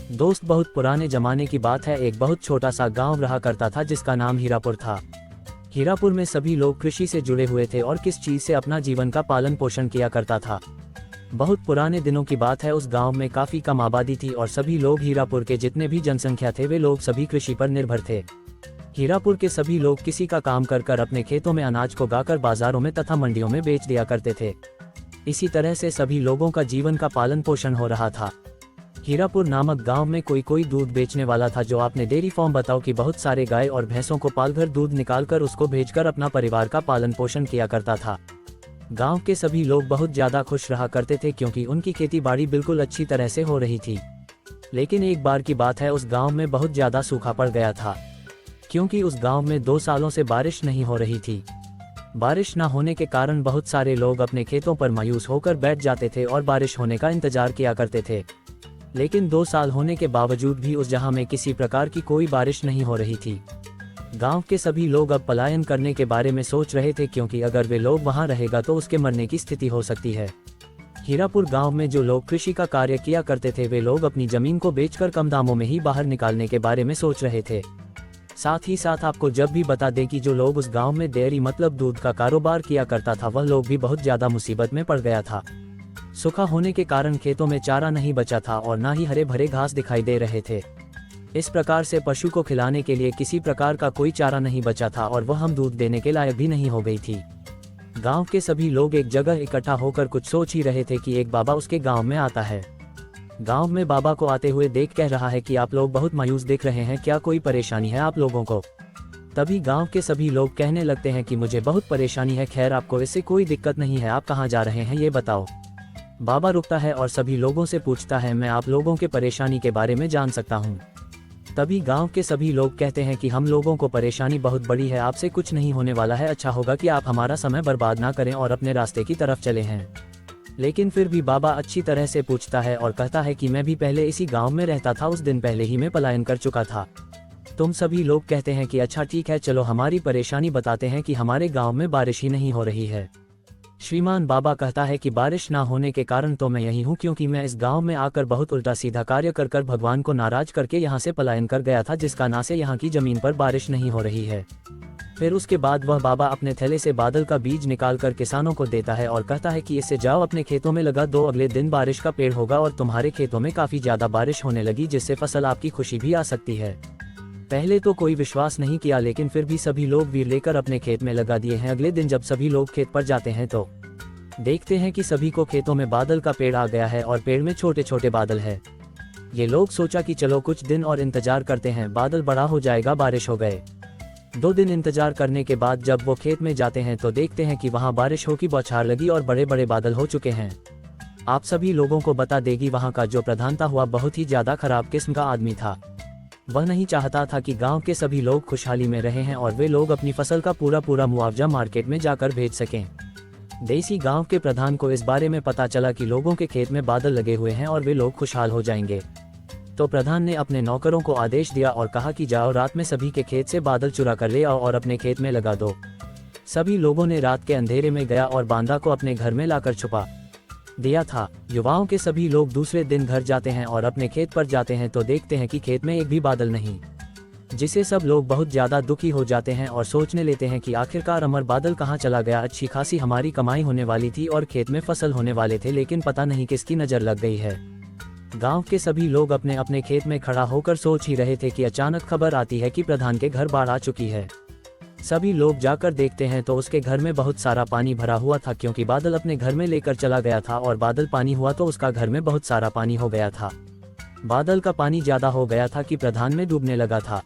दोस्त, बहुत पुराने जमाने की बात है। एक बहुत छोटा सा गांव रहा करता था जिसका नाम हीरापुर था। हीरापुर में सभी लोग कृषि से जुड़े हुए थे और किस चीज से अपना जीवन का पालन पोषण किया करता था। बहुत पुराने दिनों की बात है। उस गांव में काफी कम आबादी थी और सभी लोग, हीरापुर के जितने भी जनसंख्या थे, वे लोग सभी कृषि पर निर्भर थे। हीरापुर के सभी लोग किसी का काम कर कर अपने खेतों में अनाज को गाकर बाजारों में तथा मंडियों में बेच दिया करते थे। इसी तरह से सभी लोगों का जीवन का पालन पोषण हो रहा था। हीरापुर नामक गांव में कोई दूध बेचने वाला था जो आपने डेयरी फार्म बताओ कि बहुत सारे गाय और भैंसों को पालकर दूध निकालकर उसको बेचकर अपना परिवार का पालन पोषण किया करता था। गांव के सभी लोग बहुत ज्यादा खुश रहा करते थे क्योंकि उनकी खेती बाड़ी बिल्कुल अच्छी तरह से हो रही थी। लेकिन एक बार की बात है, उस गांव में बहुत ज्यादा सूखा पड़ गया था क्योंकि उस गांव में 2 सालों से बारिश नहीं हो रही थी। बारिश न होने के कारण बहुत सारे लोग अपने खेतों पर मायूस होकर बैठ जाते थे और बारिश होने का इंतजार किया करते थे। लेकिन 2 साल होने के बावजूद भी उस जहां में किसी प्रकार की कोई बारिश नहीं हो रही थी। गांव के सभी लोग अब पलायन करने के बारे में सोच रहे थे क्योंकि अगर वे लोग वहां रहेगा तो उसके मरने की स्थिति हो सकती है। हीरापुर गांव में जो लोग कृषि का कार्य किया करते थे, वे लोग अपनी जमीन को बेचकर कम दामों में ही बाहर निकालने के बारे में सोच रहे थे। साथ ही साथ आपको जब भी बता दें कि जो लोग उस गांव में डेयरी मतलब दूध का कारोबार किया करता था, वह लोग भी बहुत ज्यादा मुसीबत में पड़ गया था। सूखा होने के कारण खेतों में चारा नहीं बचा था और ना ही हरे भरे घास दिखाई दे रहे थे। इस प्रकार से पशु को खिलाने के लिए किसी प्रकार का कोई चारा नहीं बचा था और वह हम दूध देने के लायक भी नहीं हो गई थी। गांव के सभी लोग एक जगह इकट्ठा होकर कुछ सोच ही रहे थे कि एक बाबा उसके गांव में आता है। गांव में बाबा को आते हुए देख कह रहा है कि आप लोग बहुत मायूस दिख रहे हैं, क्या कोई परेशानी है आप लोगों को? तभी गांव के सभी लोग कहने लगते हैं कि मुझे बहुत परेशानी है। खैर, आपको इससे कोई दिक्कत नहीं है, आप कहाँ जा रहे हैं ये बताओ। बाबा रुकता है और सभी लोगों से पूछता है, मैं आप लोगों के परेशानी के बारे में जान सकता हूँ? तभी गांव के सभी लोग कहते हैं कि हम लोगों को परेशानी बहुत बड़ी है, आपसे कुछ नहीं होने वाला है। अच्छा होगा कि आप हमारा समय बर्बाद ना करें और अपने रास्ते की तरफ चले हैं। लेकिन फिर भी बाबा अच्छी तरह से पूछता है और कहता है कि मैं भी पहले इसी गांव में रहता था, उस दिन पहले ही मैं पलायन कर चुका था। तुम सभी लोग कहते हैं कि अच्छा ठीक है, चलो हमारी परेशानी बताते हैं कि हमारे गांव में बारिश ही नहीं हो रही है। श्रीमान बाबा कहता है कि बारिश ना होने के कारण तो मैं यही हूँ क्योंकि मैं इस गांव में आकर बहुत उल्टा सीधा कार्य कर कर भगवान को नाराज करके यहाँ से पलायन कर गया था, जिसका ना से यहाँ की जमीन पर बारिश नहीं हो रही है। फिर उसके बाद वह बाबा अपने थैले से बादल का बीज निकाल कर किसानों को देता है और कहता है कि इससे जाओ अपने खेतों में लगा दो, अगले दिन बारिश का पेड़ होगा और तुम्हारे खेतों में काफी ज्यादा बारिश होने लगी, जिससे फसल आपकी खुशी भी आ सकती है। पहले तो कोई विश्वास नहीं किया, लेकिन फिर भी सभी लोग वीर लेकर अपने खेत में लगा दिए हैं। अगले दिन जब सभी लोग खेत पर जाते हैं तो देखते हैं कि सभी को खेतों में बादल का पेड़ आ गया है और पेड़ में छोटे छोटे बादल है। ये लोग सोचा कि चलो कुछ दिन और इंतजार करते हैं, बादल बड़ा हो जाएगा, बारिश हो गए। 2 दिन इंतजार करने के बाद जब वो खेत में जाते हैं तो देखते हैं कि वहाँ बारिश हो की बौछार लगी और बड़े बड़े बादल हो चुके हैं। आप सभी लोगों को बता देगी, वहाँ का जो प्रधान था हुआ बहुत ही ज्यादा खराब किस्म का आदमी था। वह नहीं चाहता था कि गांव के सभी लोग खुशहाली में रहे हैं और वे लोग अपनी फसल का पूरा मुआवजा मार्केट में जाकर भेज सकें। देसी गांव के प्रधान को इस बारे में पता चला कि लोगों के खेत में बादल लगे हुए हैं और वे लोग खुशहाल हो जाएंगे। तो प्रधान ने अपने नौकरों को आदेश दिया और कहा कि जाओ रात में सभी के खेत से बादल चुरा कर ले आओ और अपने खेत में लगा दो। सभी लोगों ने रात के अंधेरे में गया और बांदा को अपने घर में लाकर छुपा दिया था। युवाओं के सभी लोग दूसरे दिन घर जाते हैं और अपने खेत पर जाते हैं तो देखते हैं कि खेत में एक भी बादल नहीं, जिसे सब लोग बहुत ज्यादा दुखी हो जाते हैं और सोचने लेते हैं कि आखिरकार अमर बादल कहाँ चला गया। अच्छी खासी हमारी कमाई होने वाली थी और खेत में फसल होने वाले थे, लेकिन पता नहीं किसकी नजर लग गई है। गांव के सभी लोग अपने अपने खेत में खड़ा होकर सोच ही रहे थे कि अचानक खबर आती है कि प्रधान के घर बाढ़ आ चुकी है। सभी लोग जाकर देखते हैं तो उसके घर में बहुत सारा पानी भरा हुआ था क्योंकि बादल अपने घर में लेकर चला गया था और बादल पानी हुआ तो उसका घर में बहुत सारा पानी हो गया था। बादल का पानी ज्यादा हो गया था कि प्रधान में डूबने लगा था।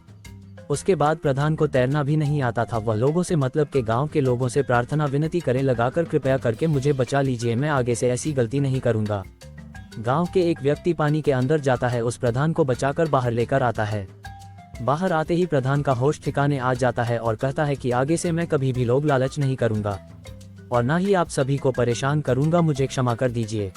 उसके बाद प्रधान को तैरना भी नहीं आता था। वह लोगों से मतलब के गांव के लोगों से प्रार्थना विनती करे लगाकर, कृपया करके मुझे बचा लीजिए, मैं आगे से ऐसी गलती नहीं करूंगा। गांव के एक व्यक्ति पानी के अंदर जाता है, उस प्रधान को बचाकर बाहर लेकर आता है। बाहर आते ही प्रधान का होश ठिकाने आ जाता है और कहता है कि आगे से मैं कभी भी लोभ लालच नहीं करूंगा और ना ही आप सभी को परेशान करूंगा, मुझे क्षमा कर दीजिए।